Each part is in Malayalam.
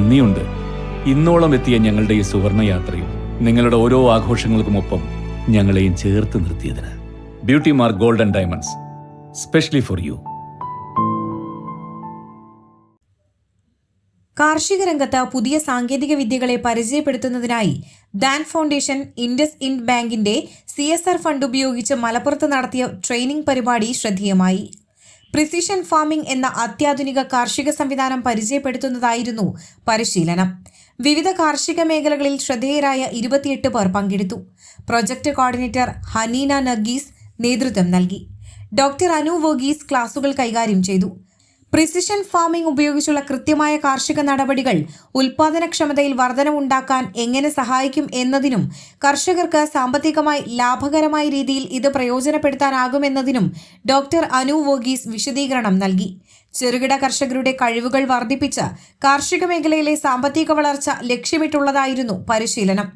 നന്ദിയുണ്ട്. ഇന്നോളം എത്തിയ ഞങ്ങളുടെ ഈ സുവർണയാത്രയിൽ നിങ്ങളുടെ ഓരോ ആഘോഷങ്ങൾക്കുമൊപ്പം ഞങ്ങളെയും ചേർത്ത് നിർത്തിയതിന്. Beauty mark gold and diamonds, specially for you. കാർഷിക രംഗത്ത് പുതിയ സാങ്കേതിക വിദ്യകളെ പരിചയപ്പെടുത്തുന്നതിനായി ദാൻ ഫൗണ്ടേഷൻ ഇൻഡസ് ഇൻഡ് ബാങ്കിന്റെ CSR ഫണ്ട് ഉപയോഗിച്ച് മലപ്പുറത്ത് നടത്തിയ ട്രെയിനിംഗ് പരിപാടി ശ്രദ്ധേയമായി. പ്രിസിഷൻ ഫാമിംഗ് എന്ന അത്യാധുനിക കാർഷിക സംവിധാനം പരിചയപ്പെടുത്തുന്നതായിരുന്നു പരിശീലനം. വിവിധ കാർഷിക മേഖലകളിൽ ശ്രദ്ധേയരായ 28 പേർ പങ്കെടുത്തു. പ്രൊജക്ട് കോർഡിനേറ്റർ ഹനീന നഗീസ് നേതൃത്വം നൽകി. ഡോക്ടർ അനു വർഗീസ് ക്ലാസുകൾ കൈകാര്യം ചെയ്തു. പ്രിസിഷൻ ഫാമിംഗ് ഉപയോഗിച്ചുള്ള കൃത്യമായ കാർഷിക നടപടികൾ ഉൽപാദനക്ഷമതയിൽ വർധനവുണ്ടാക്കാൻ എങ്ങനെ സഹായിക്കും എന്നതിനും കർഷകർക്ക് സാമ്പത്തികമായി ലാഭകരമായ രീതിയിൽ ഇത് പ്രയോജനപ്പെടുത്താനാകുമെന്നതിനും ഡോക്ടർ അനു വർഗീസ് വിശദീകരണം നൽകി. ചെറുകിട കർഷകരുടെ കഴിവുകൾ വർദ്ധിപ്പിച്ച് കാർഷിക മേഖലയിലെ സാമ്പത്തിക വളർച്ച ലക്ഷ്യമിട്ടുള്ളതായിരുന്നു പരിശീലനം.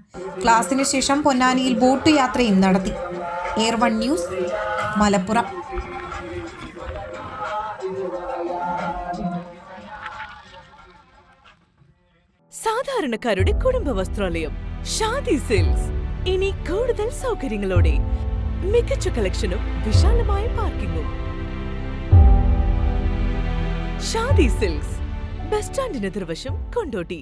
ക്ലാസിന് ശേഷം പൊന്നാനിയിൽ ബോട്ട് യാത്രയും നടത്തി. Air 1 news, Malappuram. സാധാരണക്കാരുടെ കുടുംബ വസ്ത്രാലയം ഷാദി സിൽക്സ്. ഇനി കൂടുതൽ സൗകര്യങ്ങളോടെ മികച്ച കളക്ഷനും വിശാലമായ പാർക്കിങ്ങും. ഷാദി സിൽക്സ്, ബസ് സ്റ്റാൻഡിന് എതിർവശം, കൊണ്ടോട്ടി.